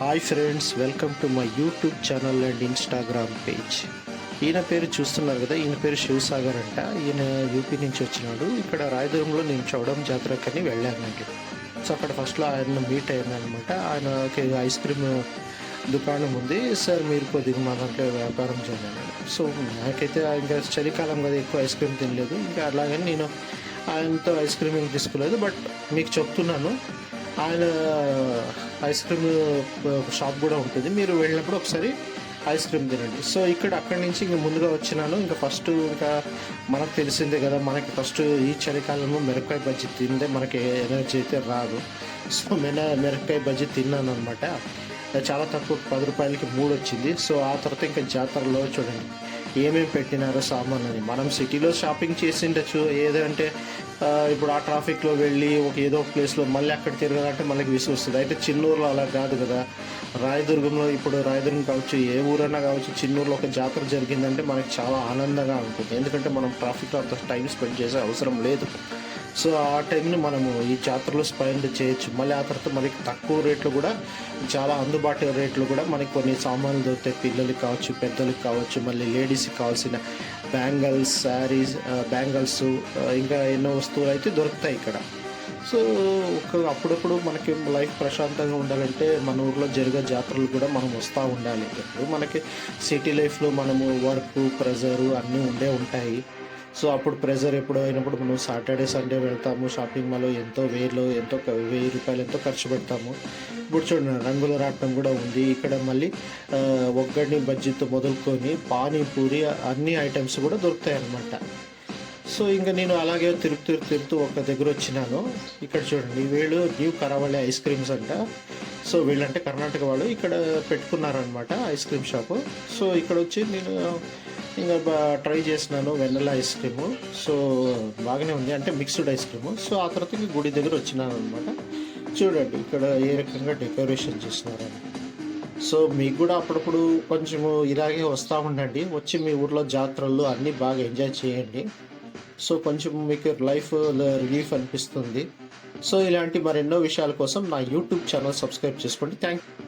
Hi friends, welcome to my YouTube channel and Instagram page. ఈయన పేరు చూస్తున్నారు కదా, ఈయన పేరు శివసాగర్ అంట. ఈయన యూపీ నుంచి వచ్చినాడు. ఇక్కడ రాయదుర్గంలో నేను చౌడం జాతరకని వెళ్ళానండి. సో అక్కడ ఫస్ట్లో ఆయన మీట్ అయ్యానమాట. ఆయనకి ఐస్ క్రీమ్ దుకాణం ఉంది. సార్ మీరు కొద్దిగా మా దాంట్లో వ్యాపారం చేయాలి. సో నాకైతే ఇంకా చలికాలం కదా, ఎక్కువ ఐస్ క్రీమ్ తినలేదు. ఇంకా అలాగని నేను ఆయనతో ఐస్ క్రీమ్ ఏం తీసుకోలేదు. బట్ మీకు చెప్తున్నాను, ఆయన ఐస్ క్రీమ్ షాప్ కూడా ఉంటుంది. మీరు వెళ్ళినప్పుడు ఒకసారి ఐస్ క్రీమ్ తినండి. సో అక్కడి నుంచి ఇంకా ముందుగా వచ్చినాను. ఇంకా ఫస్ట్ ఇంకా మనకు తెలిసిందే కదా, మనకి ఫస్ట్ ఈ చలికాలంలో మిరపకాయ బజ్జీ తిందే మనకి ఎనర్జీ అయితే రాదు. సో మిరపకాయ బజ్జీ తిన్నాను అనమాట. చాలా తక్కువ, 10 రూపాయలకి 3 వచ్చింది. సో ఆ తర్వాత ఇంకా జాతరలో చూడండి ఏమేమి పెట్టినారో సామాన్ అని. మనం సిటీలో షాపింగ్ చేసిండొచ్చు, ఏదంటే ఇప్పుడు ఆ ట్రాఫిక్లో వెళ్ళి ఏదో ఒక ప్లేస్లో మళ్ళీ అక్కడ తిరగాలంటే మనకి విసుగు వస్తుంది. అయితే చిన్నూరులో అలా కాదు కదా. రాయదుర్గంలో ఇప్పుడు రాయదుర్గం కావచ్చు, ఏ ఊరైనా కావచ్చు, చిన్నూరులో ఒక జాతర జరిగిందంటే మనకి చాలా ఆనందంగా ఉంటుంది. ఎందుకంటే మనం ట్రాఫిక్లో అంత టైం స్పెండ్ చేసే అవసరం లేదు. సో ఆ టైంని మనము ఈ జాతరలో స్పెండ్ చేయొచ్చు. మళ్ళీ ఆ తర్వాత మనకి తక్కువ రేట్లు కూడా, చాలా అందుబాటు రేట్లు కూడా మనకి కొన్ని సామాన్లు దొరుకుతాయి. పిల్లలకి కావచ్చు, పెద్దలకి కావచ్చు, మళ్ళీ లేడీస్కి కావాల్సిన బ్యాంగిల్స్, శారీస్, బ్యాంగిల్స్, ఇంకా ఎన్నో వస్తువులు అయితే దొరుకుతాయి ఇక్కడ. సో అప్పుడప్పుడు మనకి లైఫ్ ప్రశాంతంగా ఉండాలంటే మన ఊర్లో జరిగే జాతరలు కూడా మనం వస్తూ ఉండాలి. ఇప్పుడు మనకి సిటీ లైఫ్లో మనము వర్క్, ప్రెజరు అన్నీ ఉంటాయి. సో అప్పుడు ప్రెజర్ ఎప్పుడు అయినప్పుడు మనం సాటర్డే, సండే వెళ్తాము షాపింగ్ మాల్లో. ఎంతో 1000 రూపాయలు ఎంతో ఖర్చు పెడతాము. ఇప్పుడు చూడండి, రంగుల రాట్నం కూడా ఉంది ఇక్కడ. మళ్ళీ ఒగ్గడిని బజ్జీతో మొదలుకొని పానీపూరి అన్ని ఐటమ్స్ కూడా దొరుకుతాయి అన్నమాట. సో ఇంకా నేను అలాగే తిరుగుతూ ఒక దగ్గర వచ్చినాను. ఇక్కడ చూడండి, వీళ్ళు న్యూ కరావళి ఐస్ క్రీమ్స్ అంట. సో వీళ్ళంటే కర్ణాటక వాళ్ళు ఇక్కడ పెట్టుకున్నారనమాట ఐస్ క్రీమ్ షాపు. సో ఇక్కడ వచ్చి నేను ఇంకా ట్రై చేసినాను వెన్నెల ఐస్ క్రీము. సో బాగానే ఉంది, అంటే మిక్స్డ్ ఐస్ క్రీము. సో ఆ తర్వాత ఇంక గుడి దగ్గర వచ్చినాను అనమాట. చూడండి ఇక్కడ ఏ రకంగా డెకరేషన్ చేసినారని. సో మీకు కూడా అప్పుడప్పుడు కొంచెము ఇలాగే వస్తూ ఉండండి. వచ్చి మీ ఊర్లో జాతరలు అన్నీ బాగా ఎంజాయ్ చేయండి. సో కొంచెం మీకు లైఫ్ రిలీఫ్ అనిపిస్తుంది. సో ఇలాంటి మరెన్నో విషయాల కోసం నా యూట్యూబ్ ఛానల్ సబ్స్క్రైబ్ చేసుకోండి. Thank you.